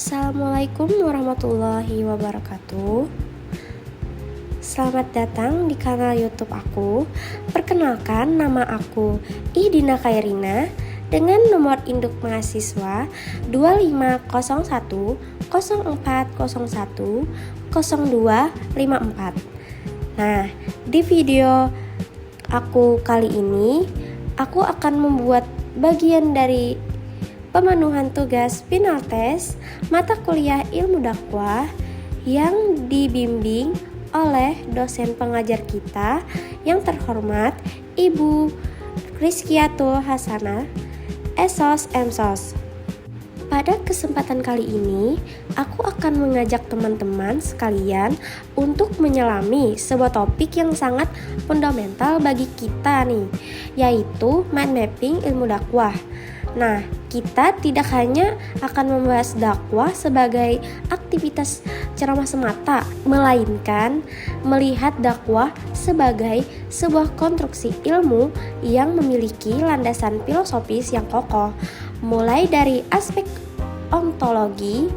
Assalamualaikum warahmatullahi wabarakatuh. Selamat datang di kanal YouTube aku. Perkenalkan, nama aku Ihdina Khairina dengan nomor induk mahasiswa 2501 0401 0254. Nah, di video aku kali ini aku akan membuat bagian dari pemenuhan tugas final test mata kuliah ilmu dakwah yang dibimbing oleh dosen pengajar kita yang terhormat Ibu Rizkiatul Hasanah, Esos Emsos. Pada kesempatan kali ini, aku akan mengajak teman-teman sekalian untuk menyelami sebuah topik yang sangat fundamental bagi kita nih, yaitu mind mapping ilmu dakwah. Nah, kita tidak hanya akan membahas dakwah sebagai aktivitas ceramah semata, melainkan melihat dakwah sebagai sebuah konstruksi ilmu yang memiliki landasan filosofis yang kokoh, mulai dari aspek ontologi,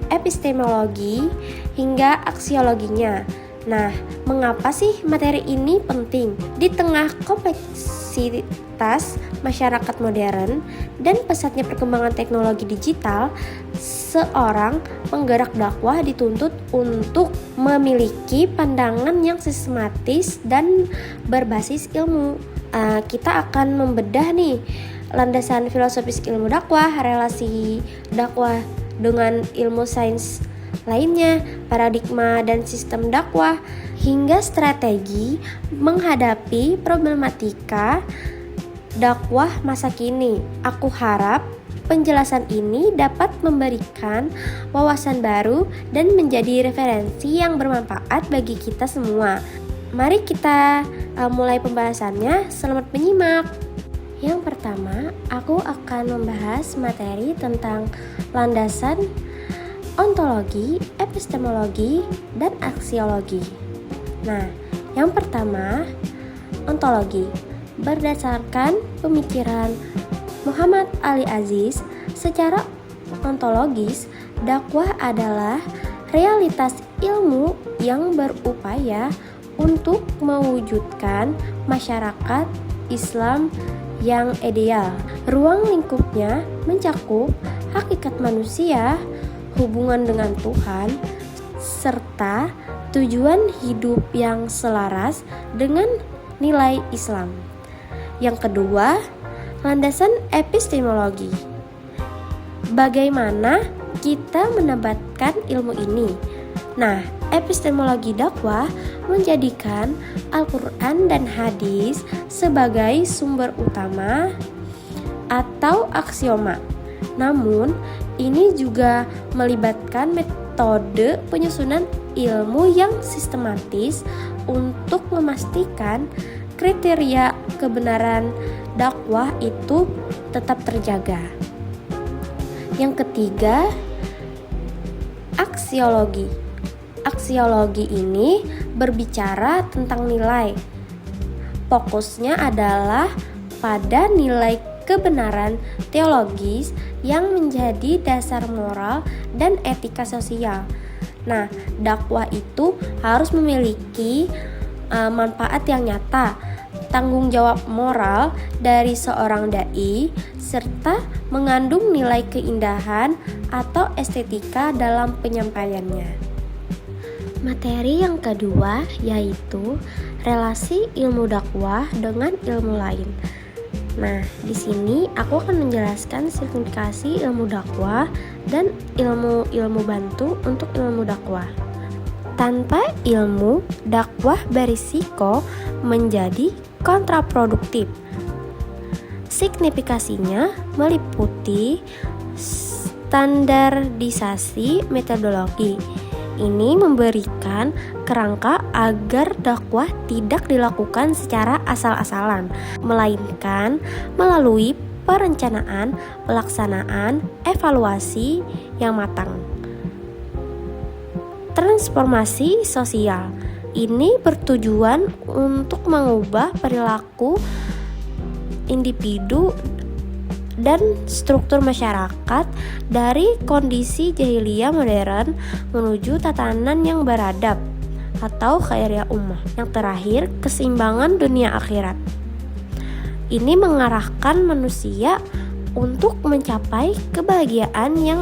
epistemologi, hingga aksiologinya. Nah, mengapa sih materi ini penting? Di tengah kompleksitas masyarakat modern dan pesatnya perkembangan teknologi digital, seorang penggerak dakwah dituntut untuk memiliki pandangan yang sistematis dan berbasis ilmu. Kita akan membedah nih landasan filosofis ilmu dakwah, relasi dakwah dengan ilmu sains lainnya, paradigma dan sistem dakwah, hingga strategi menghadapi problematika dakwah masa kini. Aku harap penjelasan ini dapat memberikan wawasan baru dan menjadi referensi yang bermanfaat bagi kita semua. Mari kita mulai pembahasannya. Selamat menyimak. Yang pertama, aku akan membahas materi tentang landasan ontologi, epistemologi, dan aksiologi. Nah, yang pertama, ontologi. Berdasarkan pemikiran Muhammad Ali Aziz, secara ontologis, dakwah adalah realitas ilmu yang berupaya untuk mewujudkan masyarakat Islam yang ideal. Ruang lingkupnya mencakup hakikat manusia, hubungan dengan Tuhan, serta tujuan hidup yang selaras dengan nilai Islam. Yang kedua, landasan epistemologi. Bagaimana kita mendapatkan ilmu ini? Nah, epistemologi dakwah menjadikan Al-Quran dan hadis sebagai sumber utama atau aksioma. Namun, ini juga melibatkan metode penyusunan ilmu yang sistematis untuk memastikan kriteria kebenaran dakwah itu tetap terjaga. Yang ketiga, aksiologi. Aksiologi ini berbicara tentang nilai. Fokusnya adalah pada nilai kebenaran teologis yang menjadi dasar moral dan etika sosial. Nah, dakwah itu harus memiliki manfaat yang nyata, tanggung jawab moral dari seorang dai, serta mengandung nilai keindahan atau estetika dalam penyampaiannya. Materi yang kedua yaitu relasi ilmu dakwah dengan ilmu lain. Nah, di sini aku akan menjelaskan signifikasi ilmu dakwah dan ilmu bantu untuk ilmu dakwah. Tanpa ilmu, dakwah berisiko menjadi kontraproduktif. Signifikasinya meliputi standarisasi metodologi. Ini memberikan kerangka agar dakwah tidak dilakukan secara asal-asalan, melainkan melalui perencanaan, pelaksanaan, evaluasi yang matang. Transformasi sosial ini bertujuan untuk mengubah perilaku individu dan struktur masyarakat dari kondisi jahiliyah modern menuju tatanan yang beradab atau khairiyah ummah. Yang terakhir, keseimbangan dunia akhirat. Ini mengarahkan manusia untuk mencapai kebahagiaan yang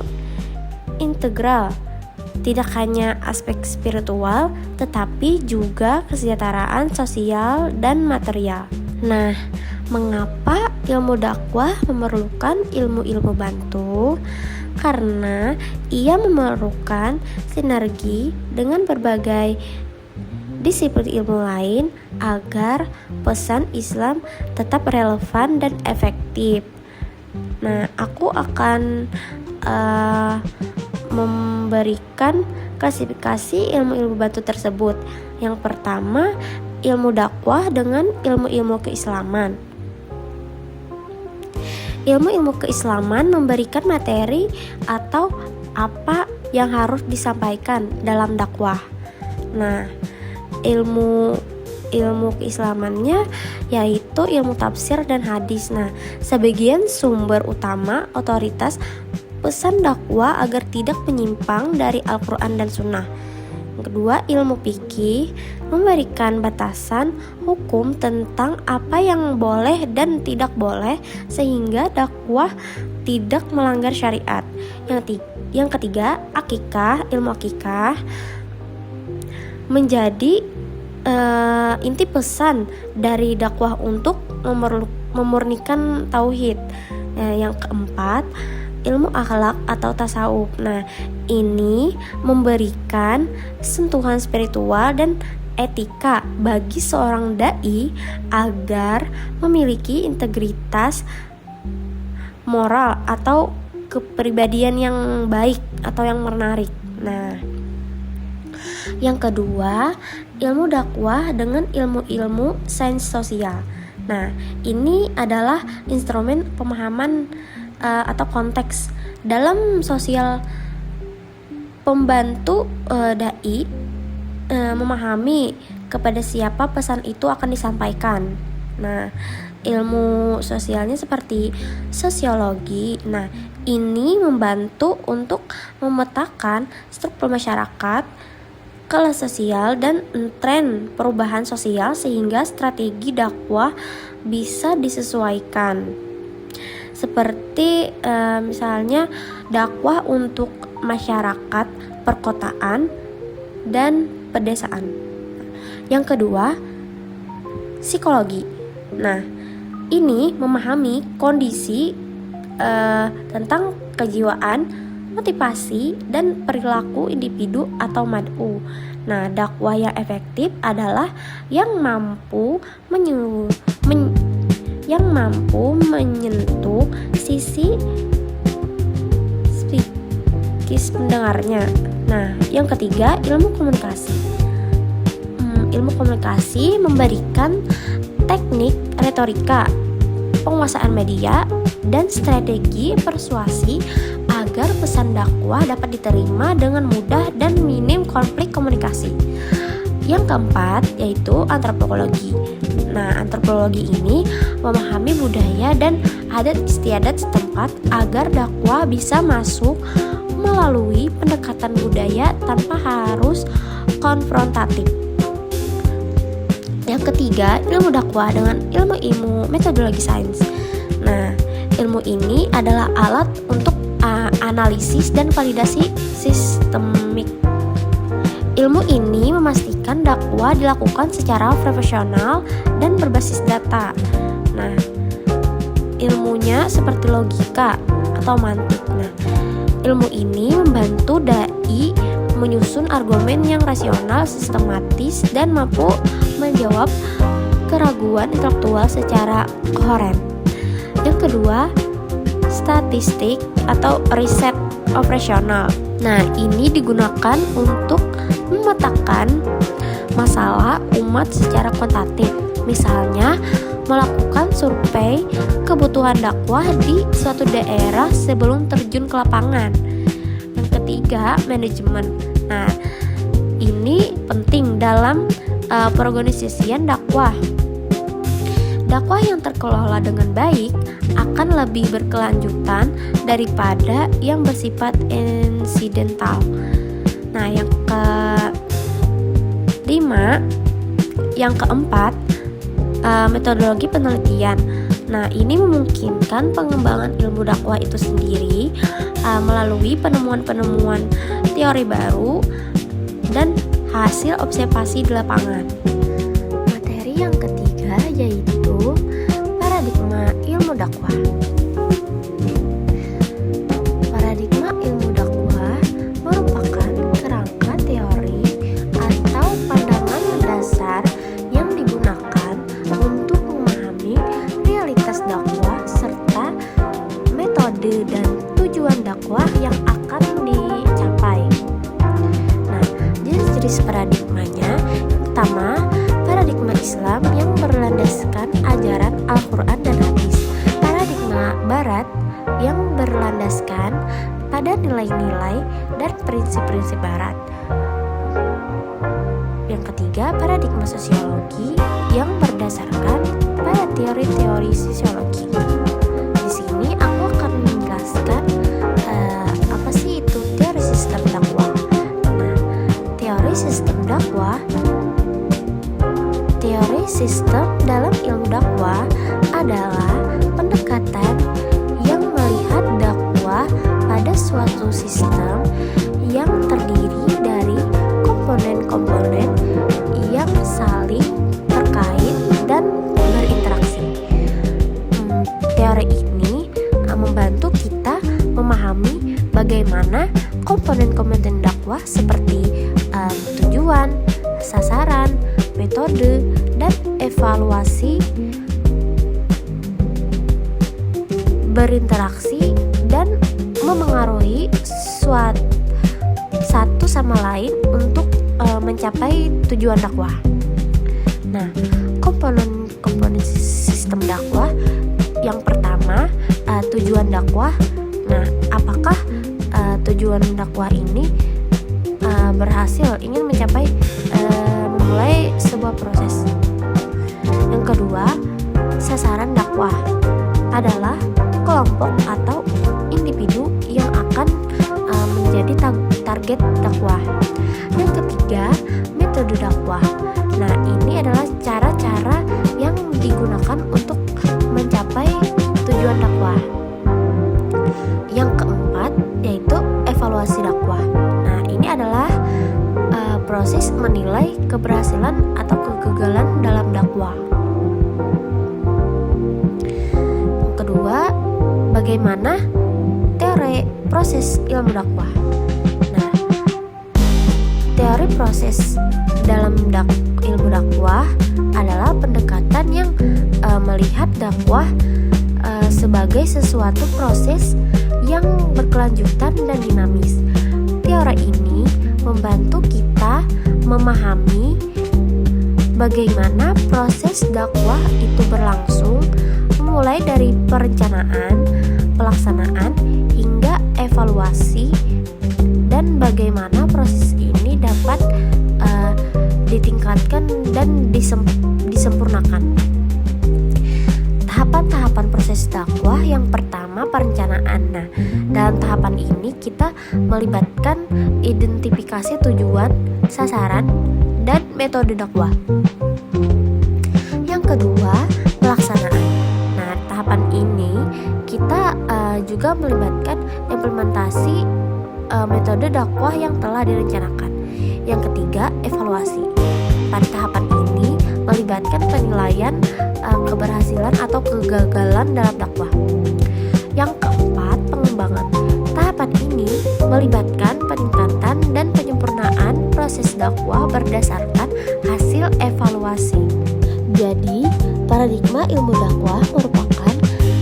integral, tidak hanya aspek spiritual tetapi juga kesejahteraan sosial dan material. Nah, mengapa ilmu dakwah memerlukan ilmu-ilmu bantu? Karena ia memerlukan sinergi dengan berbagai disiplin ilmu lain agar pesan Islam tetap relevan dan efektif. Nah, aku akan memberikan klasifikasi ilmu-ilmu bantu tersebut. Yang pertama, ilmu dakwah dengan ilmu-ilmu keislaman. Ilmu-ilmu keislaman memberikan materi atau apa yang harus disampaikan dalam dakwah. Nah, ilmu keislamannya yaitu ilmu tafsir dan hadis. Nah, sebagian sumber utama otoritas pesan dakwah agar tidak menyimpang dari Al-Quran dan Sunnah. Yang kedua, ilmu fikih memberikan batasan hukum tentang apa yang boleh dan tidak boleh sehingga dakwah tidak melanggar syariat. Yang ketiga, akikah, ilmu akikah menjadi inti pesan dari dakwah untuk memurnikan tauhid. Yang keempat, ilmu akhlak atau tasawuf. Nah, ini memberikan sentuhan spiritual dan etika bagi seorang dai agar memiliki integritas moral atau kepribadian yang baik atau yang menarik. Nah, yang kedua, ilmu dakwah dengan ilmu-ilmu sains sosial. Nah, ini adalah instrumen pemahaman atau konteks dalam sosial pembantu dai memahami kepada siapa pesan itu akan disampaikan. Nah, ilmu sosialnya seperti sosiologi. Nah, ini membantu untuk memetakan struktur masyarakat, kelas sosial, dan tren perubahan sosial sehingga strategi dakwah bisa disesuaikan. Seperti misalnya dakwah untuk masyarakat perkotaan dan pedesaan. Yang kedua, psikologi. Nah, ini memahami kondisi tentang kejiwaan, motivasi, dan perilaku individu atau mad'u. Nah, dakwah yang efektif adalah yang mampu menyentuh sisi psikis pendengarnya. Nah, yang ketiga, ilmu komunikasi. Ilmu komunikasi memberikan teknik retorika, penguasaan media, dan strategi persuasi agar pesan dakwah dapat diterima dengan mudah dan minim konflik komunikasi. Yang keempat yaitu antropologi. Nah, antropologi ini memahami budaya dan adat istiadat setempat agar dakwah bisa masuk melalui pendekatan budaya tanpa harus konfrontatif. Yang ketiga, ilmu dakwah dengan ilmu metodologi sains. Nah, ilmu ini adalah alat untuk analisis dan validasi sistemik. Ilmu ini memastikan dakwah dilakukan secara profesional dan berbasis data. Nah, ilmunya seperti logika atau mantik. Nah, ilmu ini membantu dai menyusun argumen yang rasional, sistematis, dan mampu menjawab keraguan intelektual secara koheren. Yang kedua, statistik atau riset operasional. Nah, ini digunakan untuk memetakan masalah umat secara kuantitatif. Misalnya, melakukan survei kebutuhan dakwah di suatu daerah sebelum terjun ke lapangan. Yang ketiga, manajemen. Nah, ini penting dalam perorganisasian dakwah. Dakwah yang terkelola dengan baik akan lebih berkelanjutan daripada yang bersifat insidental. Nah, yang keempat, metodologi penelitian. Nah, ini memungkinkan pengembangan ilmu dakwah itu sendiri melalui penemuan-penemuan teori baru dan hasil observasi di lapangan. Materi yang ketiga yaitu paradigma ilmu dakwah. Paradigma ilmu dakwah merupakan kerangka teori atau pandangan mendasar yang digunakan untuk memahami realitas dakwah serta metode dan tujuan dakwah yang akan dicapai. Nah, jenis-jenis paradigmanya, yang pertama, paradigma Islam yang berlandaskan ajaran Al-Quran dan Hadis. Paradigma Barat yang berlandaskan pada nilai-nilai dan prinsip-prinsip Barat. Yang ketiga, paradigma sosiologi yang berdasarkan pada teori-teori sosiologi. Di sini aku akan menjelaskan apa sih itu teori sistem dakwah. Nah, teori sistem dalam ilmu dakwah adalah pendekatan yang melihat dakwah pada suatu sistem yang terdiri dari komponen-komponen yang saling terkait dan berinteraksi. Teori ini membantu kita memahami bagaimana komponen-komponen dakwah seperti tujuan, sasaran, metode, dan evaluasi berinteraksi dan memengaruhi satu sama lain untuk mencapai tujuan dakwah. Nah, komponen sistem dakwah yang pertama, tujuan dakwah. Nah, apakah tujuan dakwah ini berhasil ingin mencapai memulai sebuah proses? Yang kedua, sasaran dakwah adalah kelompok atau individu yang akan menjadi target dakwah. Yang ketiga, metode dakwah. Nah, ini adalah cara-cara yang digunakan untuk mencapai tujuan dakwah. Yang keempat, yaitu evaluasi dakwah. Nah, ini adalah proses menilai keberhasilan atau kegagalan dalam dakwah. Yang kedua, bagaimana teori proses ilmu dakwah. Nah, teori proses dalam ilmu dakwah adalah pendekatan yang melihat dakwah sebagai sesuatu proses yang berkelanjutan dan dinamis. Teori ini membantu kita memahami bagaimana proses dakwah itu berlangsung, mulai dari perencanaan, pelaksanaan, hingga evaluasi, dan bagaimana proses ini dapat ditingkatkan dan disempurnakan. Tahapan-tahapan proses dakwah. Yang pertama, perencanaan. Nah, dalam tahapan ini kita melibatkan identifikasi tujuan, sasaran, dan metode dakwah. Yang kedua, pelaksanaan. Nah, tahapan ini kita juga melibatkan implementasi metode dakwah yang telah direncanakan. Yang ketiga, evaluasi. Pada tahapan ini melibatkan penilaian keberhasilan atau kegagalan dalam dakwah. Yang keempat, pengembangan. Tahapan ini melibatkan peningkatan dan penyempurnaan proses dakwah berdasarkan hasil evaluasi. Jadi, paradigma ilmu dakwah merupakan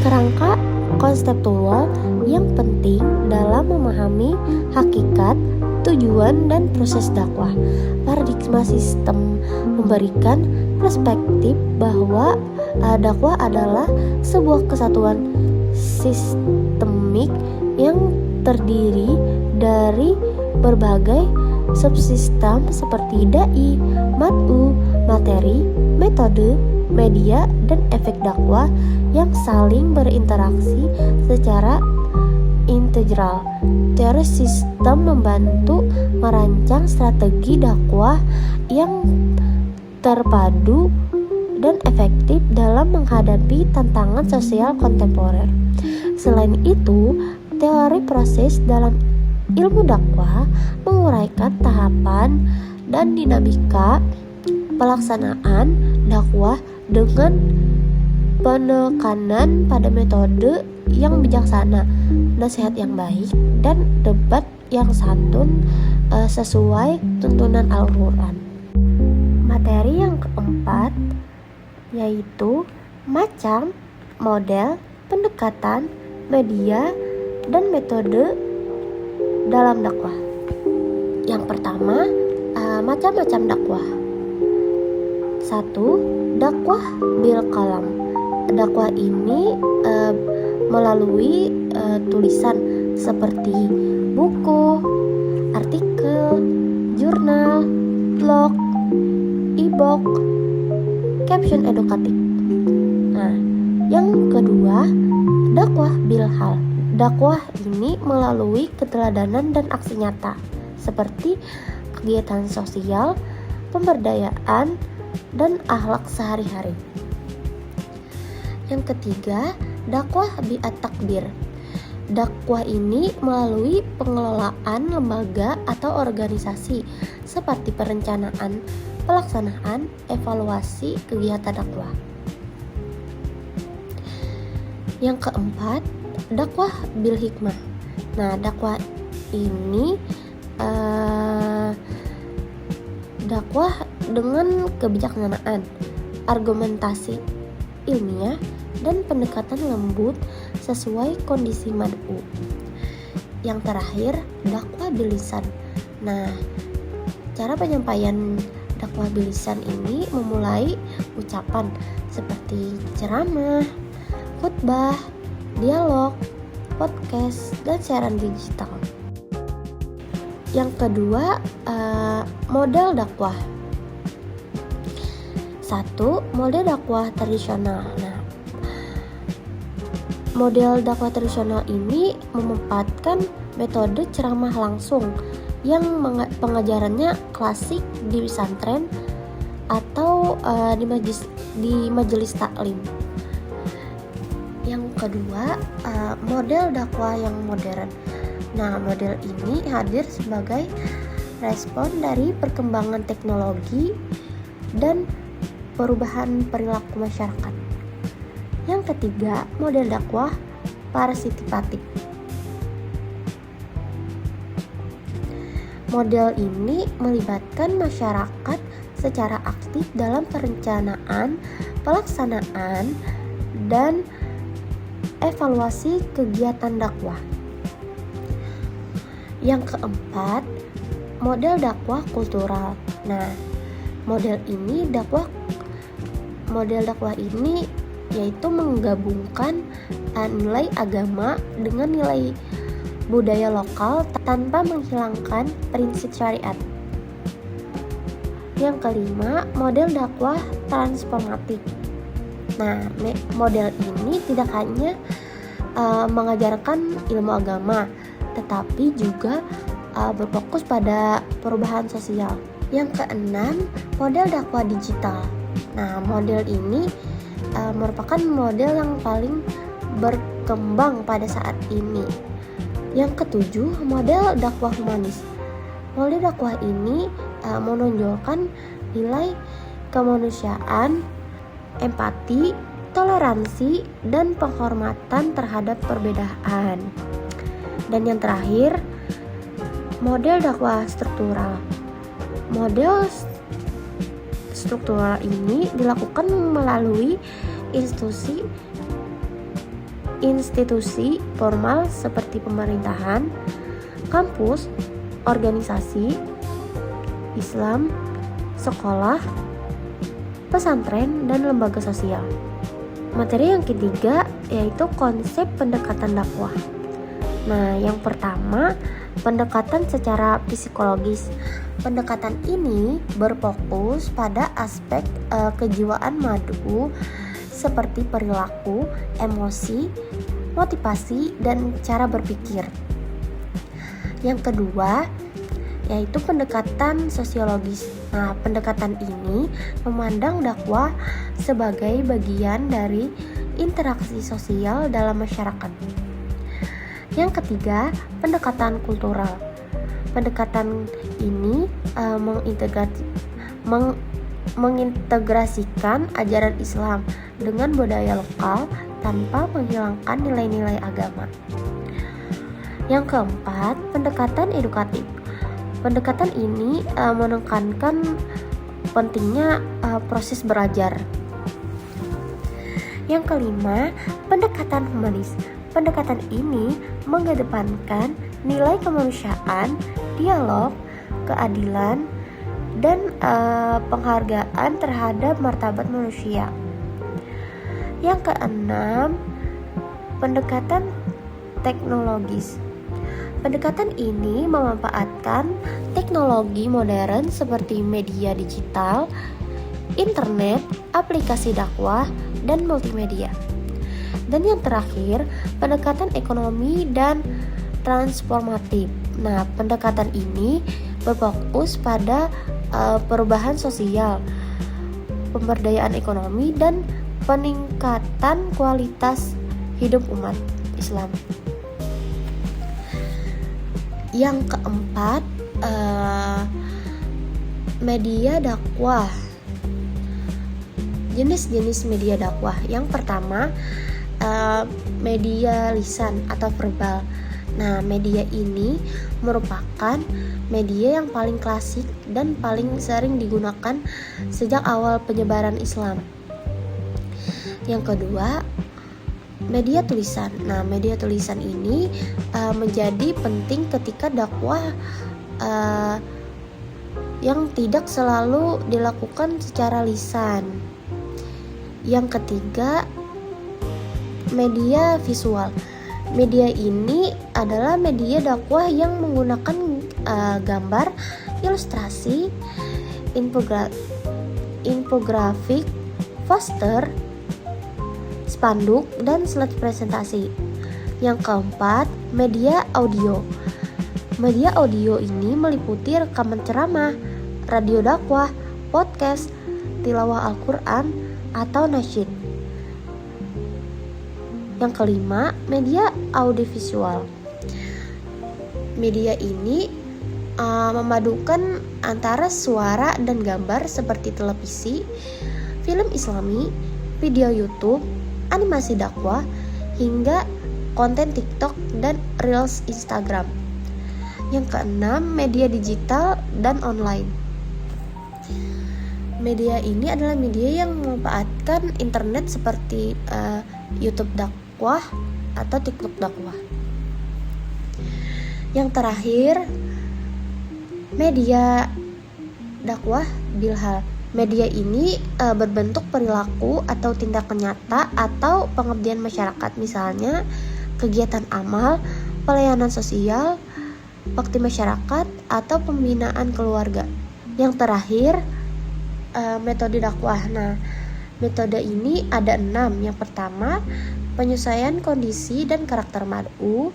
kerangka konseptual yang penting dalam memahami hakikat, tujuan, dan proses dakwah. Paradigma sistem memberikan perspektif bahwa dakwah adalah sebuah kesatuan sistemik yang terdiri dari berbagai subsistem seperti dai, mat'u, materi, metode, media, dan efek dakwah yang saling berinteraksi secara integral. Teori sistem membantu merancang strategi dakwah yang terpadu dan efektif dalam menghadapi tantangan sosial kontemporer. Selain itu, teori proses dalam ilmu dakwah menguraikan tahapan dan dinamika pelaksanaan dakwah dengan penekanan pada metode yang bijaksana, nasihat yang baik, dan debat yang santun sesuai tuntunan Al-Quran. Materi yang keempat yaitu macam, model, pendekatan, media, dan metode dalam dakwah. Yang pertama, macam-macam dakwah. 1. Dakwah bil qalam. Dakwah ini melalui tulisan seperti buku, artikel, jurnal, blog, e-book, caption edukatif. Nah, yang kedua, dakwah bil hal. Dakwah ini melalui keteladanan dan aksi nyata seperti kegiatan sosial, pemberdayaan, dan akhlak sehari-hari. Yang ketiga, dakwah bi'at takbir. Dakwah ini melalui pengelolaan lembaga atau organisasi seperti perencanaan, pelaksanaan, evaluasi kegiatan dakwah. Yang keempat, dakwah bil hikmah. Nah, dakwah ini dakwah dengan kebijaksanaan, argumentasi ilmiah, dan pendekatan lembut sesuai kondisi mad'u. Yang terakhir, dakwah bil lisan. Nah, cara penyampaian dakwah bil lisan ini memulai ucapan seperti ceramah, khutbah, dialog, podcast, dan siaran digital. Yang kedua, model dakwah. 1. Model dakwah tradisional. Nah, model dakwah tradisional ini memanfaatkan metode ceramah langsung yang pengajarannya klasik di pesantren atau di majelis taklim. Yang kedua, model dakwah yang modern. Nah, model ini hadir sebagai respon dari perkembangan teknologi dan perubahan perilaku masyarakat. Yang ketiga, model dakwah partisipatif. Model ini melibatkan masyarakat secara aktif dalam perencanaan, pelaksanaan, dan evaluasi kegiatan dakwah. Yang keempat, model dakwah kultural. Nah, model dakwah ini yaitu menggabungkan nilai agama dengan nilai budaya lokal tanpa menghilangkan prinsip syariat. Yang kelima, model dakwah transformatif. Nah, model ini tidak hanya mengajarkan ilmu agama, tetapi juga berfokus pada perubahan sosial. Yang keenam, model dakwah digital. Nah, model ini merupakan model yang paling berkembang pada saat ini. Yang ketujuh, model dakwah humanis. Model dakwah ini menonjolkan nilai kemanusiaan, empati, toleransi, dan penghormatan terhadap perbedaan. Dan yang terakhir, model dakwah struktural. Model struktural ini dilakukan melalui institusi formal seperti pemerintahan, kampus, organisasi Islam, sekolah, pesantren, dan lembaga sosial. Materi yang ketiga yaitu konsep pendekatan dakwah. Nah, yang pertama, Pendekatan secara psikologis. Pendekatan ini berfokus pada aspek kejiwaan madu seperti perilaku, emosi, motivasi, dan cara berpikir. Yang kedua, yaitu pendekatan sosiologis. Nah, pendekatan ini memandang dakwah sebagai bagian dari interaksi sosial dalam masyarakat. Yang ketiga, pendekatan kultural. Pendekatan ini mengintegrasikan ajaran Islam dengan budaya lokal tanpa menghilangkan nilai-nilai agama. Yang keempat, pendekatan edukatif. Pendekatan ini menekankan pentingnya proses belajar. Yang kelima, pendekatan humanis. Pendekatan ini mengedepankan nilai kemanusiaan, dialog, keadilan, dan penghargaan terhadap martabat manusia. Yang keenam, pendekatan teknologis. Pendekatan ini memanfaatkan teknologi modern seperti media digital, internet, aplikasi dakwah, dan multimedia. Dan yang terakhir, pendekatan ekonomi dan transformatif. Nah, pendekatan ini berfokus pada perubahan sosial, pemberdayaan ekonomi, dan peningkatan kualitas hidup umat Islam. Yang keempat, media dakwah. Jenis-jenis media dakwah. Yang pertama, media lisan atau verbal. Nah, media ini merupakan media yang paling klasik dan paling sering digunakan sejak awal penyebaran Islam. Yang kedua, media tulisan. Nah, media tulisan ini menjadi penting ketika dakwah yang tidak selalu dilakukan secara lisan. Yang ketiga, media visual. Media ini adalah media dakwah yang menggunakan gambar, ilustrasi, infografik, poster, spanduk, dan slide presentasi. Yang keempat, media audio. Media audio ini meliputi rekaman ceramah, radio dakwah, podcast, tilawah Al-Quran, atau nasyid. Yang kelima, media audiovisual. Media ini memadukan antara suara dan gambar seperti televisi, film Islami, video YouTube, animasi dakwah, hingga konten TikTok dan Reels Instagram. Yang keenam, media digital dan online. Media ini adalah media yang memanfaatkan internet seperti YouTube dakwah atau TikTok dakwah. Yang terakhir, media dakwah bilhal. Media ini berbentuk perilaku atau tindakan nyata atau pengabdian masyarakat, misalnya kegiatan amal, pelayanan sosial, bakti masyarakat, atau pembinaan keluarga. Yang terakhir, metode dakwah. Nah, metode ini ada 6. Yang pertama, penyesuaian kondisi dan karakter mad'u.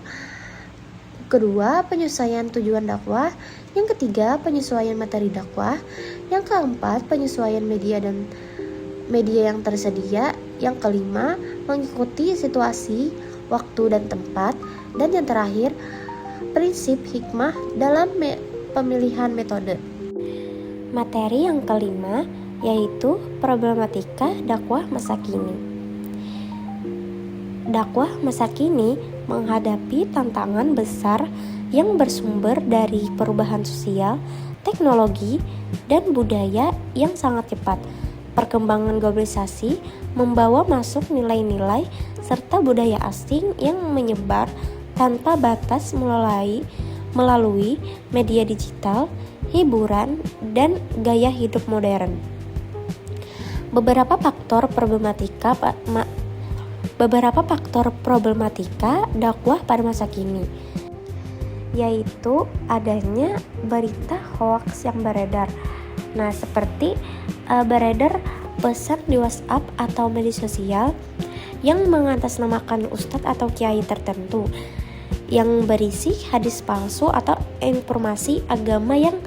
Kedua, penyesuaian tujuan dakwah. Yang ketiga, penyesuaian materi dakwah. Yang keempat, penyesuaian media dan media yang tersedia. Yang kelima, mengikuti situasi, waktu, dan tempat. Dan yang terakhir, prinsip hikmah dalam pemilihan metode. Materi yang kelima yaitu problematika dakwah masa kini. Dakwah masa kini menghadapi tantangan besar yang bersumber dari perubahan sosial, teknologi, dan budaya yang sangat cepat. Perkembangan globalisasi membawa masuk nilai-nilai serta budaya asing yang menyebar tanpa batas melalui media digital, hiburan, dan gaya hidup modern. Beberapa faktor problematika dakwah pada masa kini. yaitu adanya berita hoaks yang beredar. Nah, seperti beredar pesan di WhatsApp atau media sosial yang mengatasnamakan ustadz atau kiai tertentu yang berisi hadis palsu atau informasi agama yang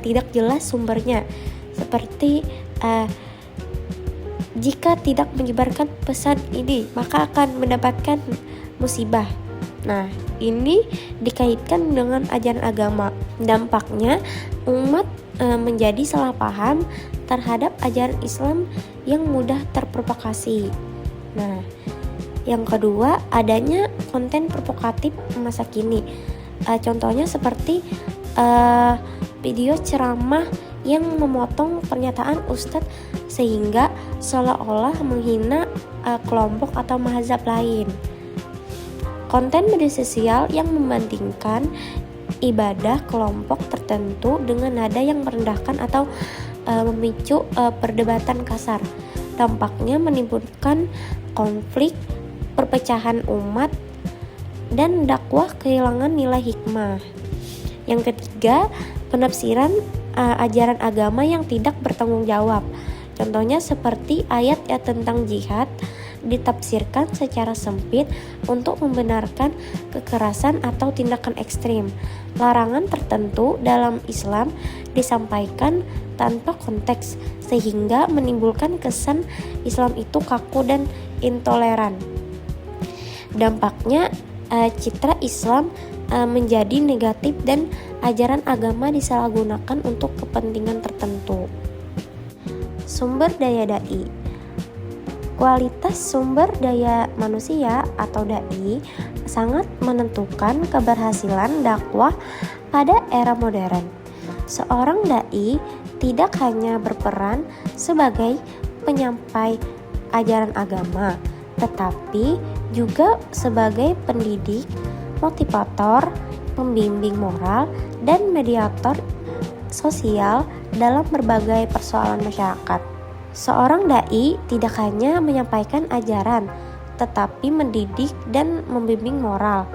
tidak jelas sumbernya, seperti jika tidak menyebarkan pesan ini maka akan mendapatkan musibah. Nah, ini dikaitkan dengan ajaran agama. Dampaknya umat menjadi salah paham terhadap ajaran Islam yang mudah terprovokasi. Nah, yang kedua, adanya konten provokatif masa kini. Contohnya seperti video ceramah yang memotong pernyataan ustadz sehingga seolah-olah menghina kelompok atau mazhab lain. Konten media sosial yang membandingkan ibadah kelompok tertentu dengan nada yang merendahkan atau memicu perdebatan kasar. Dampaknya menimbulkan konflik, perpecahan umat, dan dakwah kehilangan nilai hikmah. Yang ketiga, penafsiran ajaran agama yang tidak bertanggung jawab. Contohnya seperti ayat-ayat tentang jihad ditafsirkan secara sempit untuk membenarkan kekerasan atau tindakan ekstrim. Larangan tertentu dalam Islam disampaikan tanpa konteks sehingga menimbulkan kesan Islam itu kaku dan intoleran. Dampaknya citra Islam menjadi negatif dan ajaran agama disalahgunakan untuk kepentingan tertentu. Sumber daya dai. Kualitas sumber daya manusia atau dai sangat menentukan keberhasilan dakwah pada era modern. Seorang dai tidak hanya berperan sebagai penyampai ajaran agama, tetapi juga sebagai pendidik, motivator, pembimbing moral, dan mediator sosial dalam berbagai persoalan masyarakat. Seorang dai tidak hanya menyampaikan ajaran, tetapi mendidik dan membimbing moral,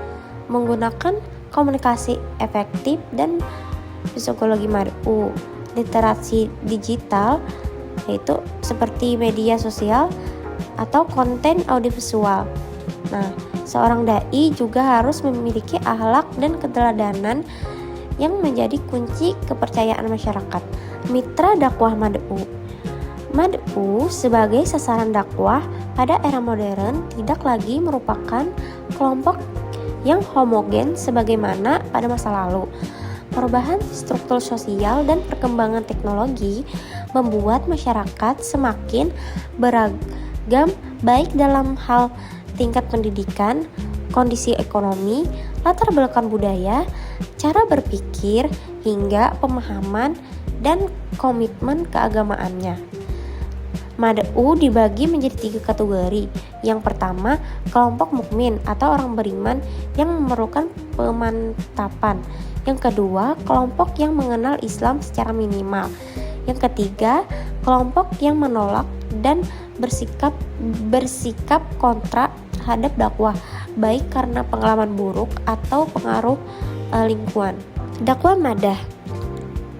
menggunakan komunikasi efektif dan psikologi mad'u, literasi digital, yaitu seperti media sosial atau konten audiovisual. Nah, seorang dai juga harus memiliki akhlak dan keteladanan yang menjadi kunci kepercayaan masyarakat. Mitra dakwah mad'u. Mad'u sebagai sasaran dakwah pada era modern tidak lagi merupakan kelompok yang homogen sebagaimana pada masa lalu. Perubahan struktur sosial dan perkembangan teknologi membuat masyarakat semakin beragam baik dalam hal tingkat pendidikan, kondisi ekonomi, latar belakang budaya, cara berpikir, hingga pemahaman dan komitmen keagamaannya. Mad'u dibagi menjadi 3 kategori. Yang pertama, kelompok mukmin atau orang beriman yang memerlukan pemantapan. Yang kedua, kelompok yang mengenal Islam secara minimal. Yang ketiga, kelompok yang menolak dan bersikap kontra terhadap dakwah, baik karena pengalaman buruk atau pengaruh lingkungan. Dakwah madah.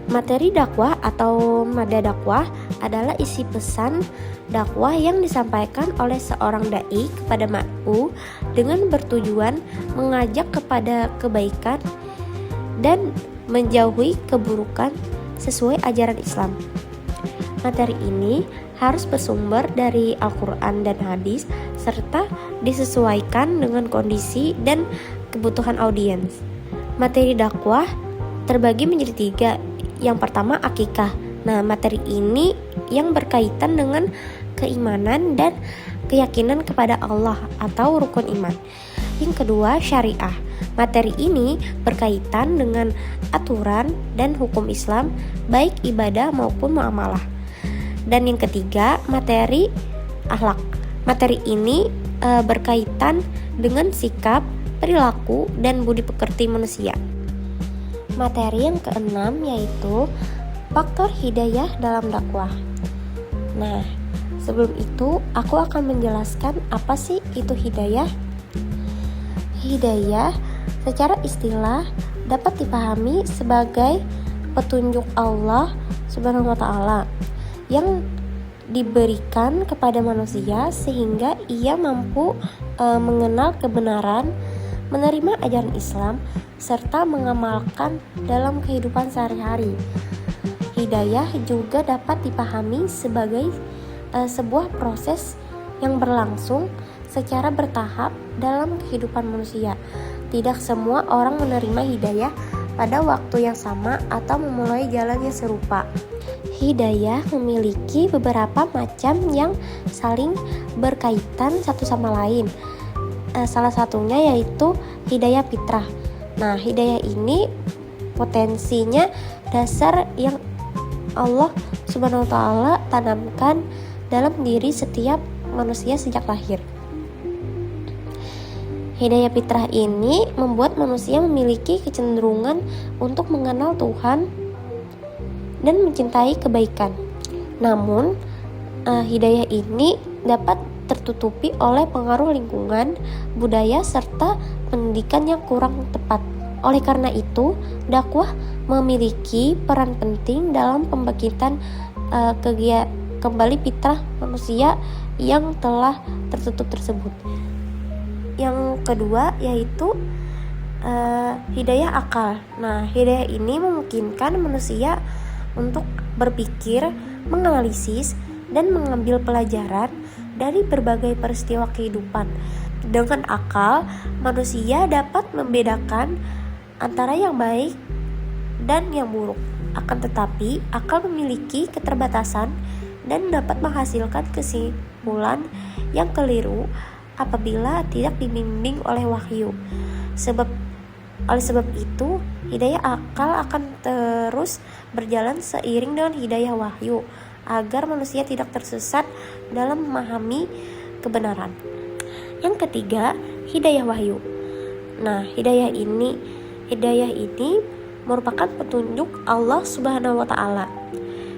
Materi dakwah atau madah dakwah adalah isi pesan dakwah yang disampaikan oleh seorang dai kepada mad'u dengan bertujuan mengajak kepada kebaikan dan menjauhi keburukan sesuai ajaran Islam. Materi ini harus bersumber dari Al-Quran dan hadis serta disesuaikan dengan kondisi dan kebutuhan audiens. Materi dakwah terbagi menjadi 3. Yang pertama, akikah. Nah, materi ini yang berkaitan dengan keimanan dan keyakinan kepada Allah atau rukun iman. Yang kedua, syariah. Materi ini berkaitan dengan aturan dan hukum Islam, baik ibadah maupun muamalah. Dan yang ketiga, materi akhlak. Materi ini berkaitan dengan sikap, perilaku, dan budi pekerti manusia. Materi yang keenam yaitu faktor hidayah dalam dakwah. Nah, sebelum itu aku akan menjelaskan apa sih itu hidayah. Hidayah Secara istilah dapat dipahami sebagai petunjuk Allah Subhanahu wa taala yang diberikan kepada manusia sehingga ia mampu mengenal kebenaran, menerima ajaran Islam serta mengamalkan dalam kehidupan sehari-hari. Hidayah juga dapat dipahami sebagai sebuah proses yang berlangsung secara bertahap dalam kehidupan manusia. Tidak semua orang menerima hidayah pada waktu yang sama atau memulai jalan yang serupa. Hidayah memiliki beberapa macam yang saling berkaitan satu sama lain. Salah satunya yaitu hidayah fitrah. Nah, hidayah ini potensinya dasar yang Allah Subhanahu wa taala tanamkan dalam diri setiap manusia sejak lahir. Hidayah fitrah ini membuat manusia memiliki kecenderungan untuk mengenal Tuhan dan mencintai kebaikan. Namun, hidayah ini dapat tertutupi oleh pengaruh lingkungan, budaya, serta pendidikan yang kurang tepat. Oleh karena itu, dakwah memiliki peran penting dalam pembangkitan kembali fitrah manusia yang telah tertutup tersebut. Yang kedua yaitu hidayah akal. Nah, hidayah ini memungkinkan manusia untuk berpikir, menganalisis, dan mengambil pelajaran dari berbagai peristiwa kehidupan. Dengan akal, manusia dapat membedakan antara yang baik dan yang buruk. Akan tetapi, akal memiliki keterbatasan dan dapat menghasilkan kesimpulan yang keliru apabila tidak dibimbing oleh wahyu. Oleh sebab itu, hidayah akal akan terus berjalan seiring dengan hidayah wahyu agar manusia tidak tersesat dalam memahami kebenaran. Yang ketiga, hidayah wahyu. Nah, hidayah ini merupakan petunjuk Allah Subhanahu wa taala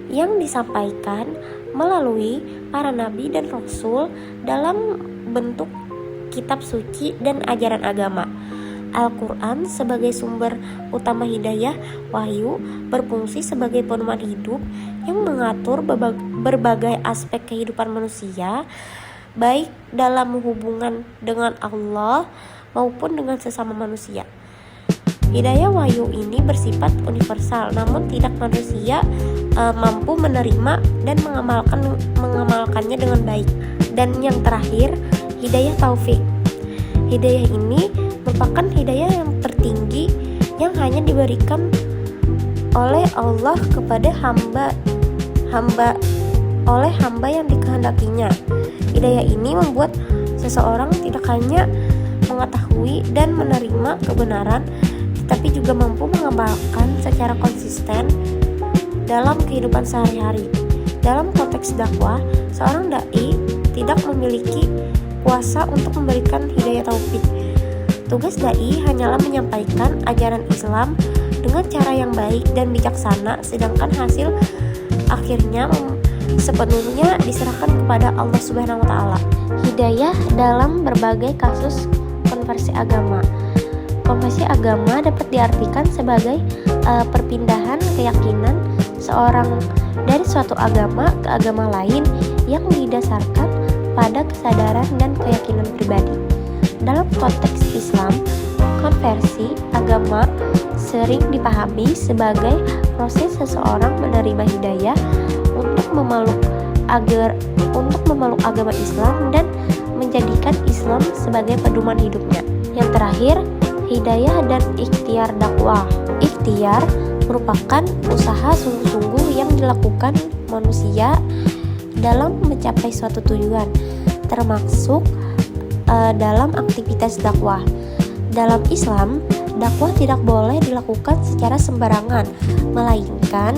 yang disampaikan melalui para nabi dan rasul dalam bentuk kitab suci dan ajaran agama. Al-Quran sebagai sumber utama hidayah wahyu berfungsi sebagai pedoman hidup yang mengatur berbagai aspek kehidupan manusia, baik dalam hubungan dengan Allah maupun dengan sesama manusia. Hidayah wahyu ini bersifat universal, namun tidak manusia mampu menerima dan mengamalkannya dengan baik. Dan yang terakhir, hidayah taufik. Hidayah ini merupakan hidayah yang tertinggi yang hanya diberikan oleh Allah kepada hamba yang dikehendakinya. Hidayah ini membuat seseorang tidak hanya mengetahui dan menerima kebenaran, tetapi juga mampu mengamalkan secara konsisten dalam kehidupan sehari-hari. Dalam konteks dakwah, seorang dai tidak memiliki kuasa untuk memberikan hidayah taufik. Tugas dai hanyalah menyampaikan ajaran Islam dengan cara yang baik dan bijaksana, sedangkan hasil akhirnya sepenuhnya diserahkan kepada Allah Subhanahu wa taala. Hidayah dalam berbagai kasus konversi agama. Konversi agama dapat diartikan sebagai perpindahan keyakinan seorang dari suatu agama ke agama lain yang didasarkan pada kesadaran dan keyakinan pribadi. Dalam konteks Islam, konversi agama sering dipahami sebagai proses seseorang menerima hidayah untuk memeluk agama Islam dan menjadikan Islam sebagai pedoman hidupnya. Yang terakhir, hidayah dan ikhtiar dakwah. Ikhtiar merupakan usaha sungguh-sungguh yang dilakukan manusia dalam mencapai suatu tujuan, termasuk dalam aktivitas dakwah. Dalam Islam, dakwah tidak boleh dilakukan secara sembarangan, melainkan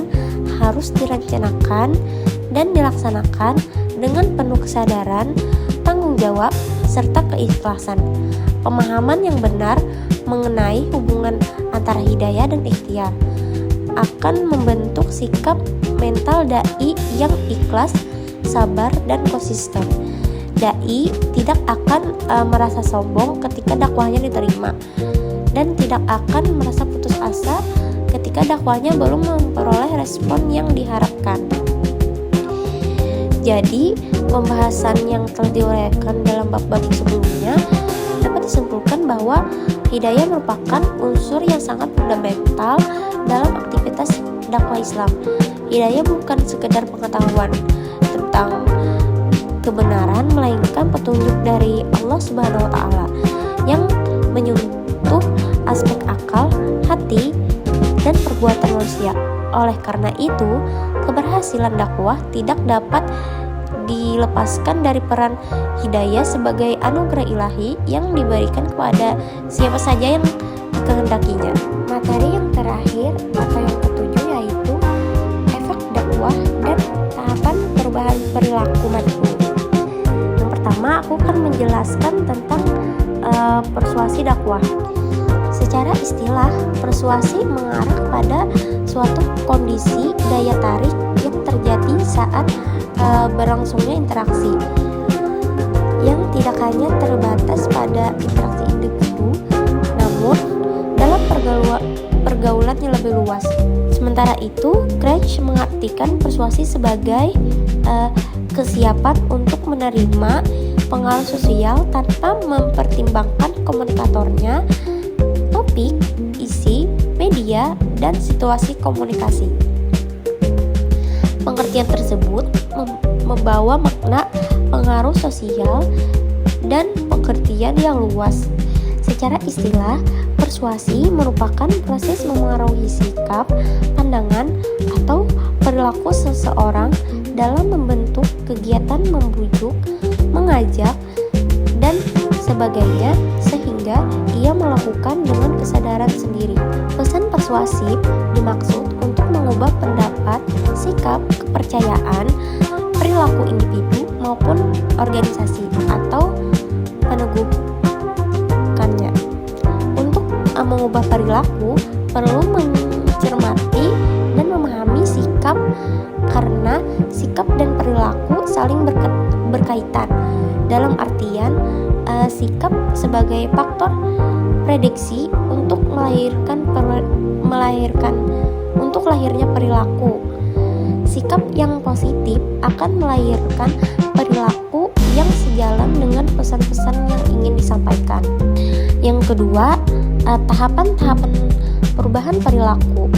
harus direncanakan dan dilaksanakan dengan penuh kesadaran, tanggung jawab, serta keikhlasan. Pemahaman yang benar mengenai hubungan antara hidayah dan ikhtiar akan membentuk sikap mental dai yang ikhlas, sabar, dan konsisten. Dai tidak akan merasa sombong ketika dakwahnya diterima dan tidak akan merasa putus asa ketika dakwahnya belum memperoleh respon yang diharapkan. Jadi, pembahasan yang telah diuraikan dalam bab-bab sebelumnya dapat disimpulkan bahwa hidayah merupakan unsur yang sangat fundamental dalam aktivitas dakwah Islam. Hidayah bukan sekedar pengetahuan tentang kebenaran, melainkan petunjuk dari Allah Subhanahu wa taala yang menyentuh aspek akal, hati, dan perbuatan manusia. Oleh karena itu, keberhasilan dakwah tidak dapat dilepaskan dari peran hidayah sebagai anugerah ilahi yang diberikan kepada siapa saja yang dikehendakinya. Materi yang terakhir atau yang ketujuh yaitu efek dakwah dan tahapan perubahan perilaku mad'u. Yang pertama, aku akan menjelaskan tentang persuasi dakwah. Secara istilah, persuasi mengarah pada suatu kondisi daya tarik yang terjadi saat berlangsungnya interaksi, yang tidak hanya terbatas pada interaksi individu, namun dalam pergaulan yang lebih luas. Sementara itu, Craig mengartikan persuasi sebagai kesiapan untuk menerima pengaruh sosial tanpa mempertimbangkan komunikatornya, topik, isi, media, dan situasi komunikasi. Pengertian tersebut membawa makna pengaruh sosial dan pengertian yang luas. Secara istilah, persuasi merupakan proses memengaruhi sikap, pandangan, atau perilaku seseorang dalam membentuk kegiatan membujuk, mengajak, dan sebagainya sehingga ia melakukan dengan kesadaran sendiri. Pesan persuasif dimaksud untuk mengubah pendapat, sikap, kepercayaan, perilaku individu maupun organisasi atau peneguhannya. Untuk mengubah perilaku perlu mencermati dan memahami sikap, karena sikap dan perilaku saling berkaitan. Dalam artian sikap sebagai faktor prediksi untuk lahirnya perilaku. Sikap yang positif akan melahirkan perilaku yang sejalan dengan pesan-pesan yang ingin disampaikan. Yang kedua, tahapan-tahapan perubahan perilaku.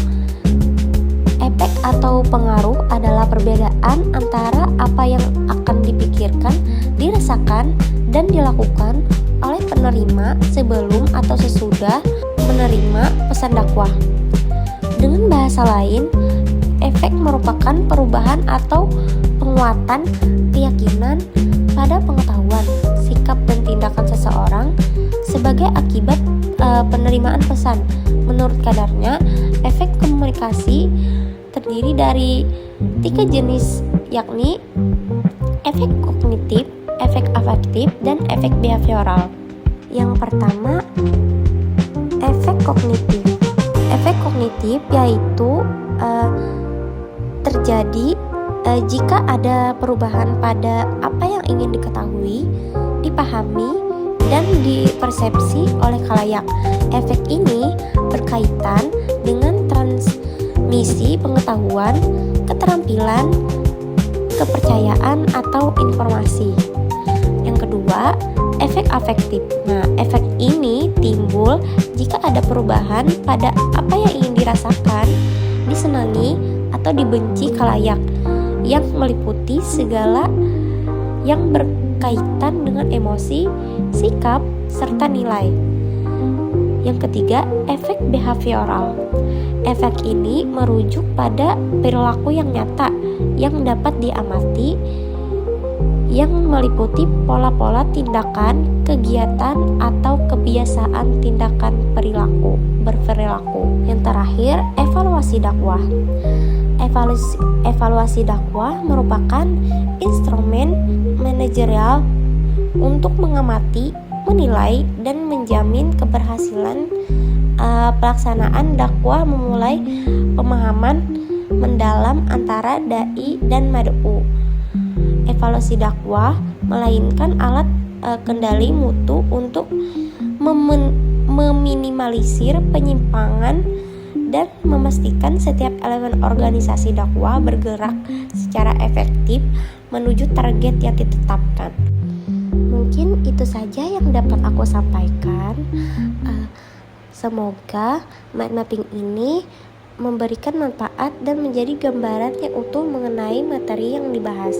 Efek atau pengaruh adalah perbedaan antara apa yang akan dipikirkan, dirasakan, dan dilakukan oleh penerima sebelum atau sesudah menerima pesan dakwah. Dengan bahasa lain, efek merupakan perubahan atau penguatan keyakinan pada pengetahuan, sikap, dan tindakan seseorang sebagai akibat penerimaan pesan. Menurut kadarnya, efek komunikasi terdiri dari 3 jenis, yakni efek kognitif, efek afektif, dan efek behavioral. Yang pertama, efek kognitif. Efek kognitif yaitu terjadi jika ada perubahan pada apa yang ingin diketahui, dipahami, dan dipersepsi oleh khalayak. Efek ini berkaitan dengan transmisi pengetahuan, keterampilan, kepercayaan, atau informasi. Yang kedua, efek afektif. Nah, efek ini timbul jika ada perubahan pada apa yang ingin dirasakan, disenangi, atau dibenci khalayak, yang meliputi segala yang berkaitan dengan emosi, sikap, serta nilai. Yang ketiga, efek behavioral. Efek ini merujuk pada perilaku yang nyata yang dapat diamati, yang meliputi pola-pola tindakan, kegiatan, atau kebiasaan tindakan berperilaku. Yang terakhir, evaluasi dakwah. Evaluasi dakwah merupakan instrumen manajerial untuk mengamati, menilai, dan menjamin keberhasilan pelaksanaan dakwah, memulai pemahaman mendalam antara dai dan mad'u. Evaluasi dakwah melainkan alat kendali mutu untuk meminimalisir penyimpangan dan memastikan setiap elemen organisasi dakwah bergerak secara efektif menuju target yang ditetapkan. Mungkin itu saja yang dapat aku sampaikan. Semoga mind mapping ini memberikan manfaat dan menjadi gambaran yang utuh mengenai materi yang dibahas.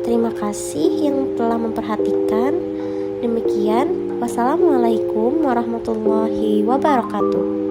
Terima kasih yang telah memperhatikan. Demikian, wassalamualaikum warahmatullahi wabarakatuh.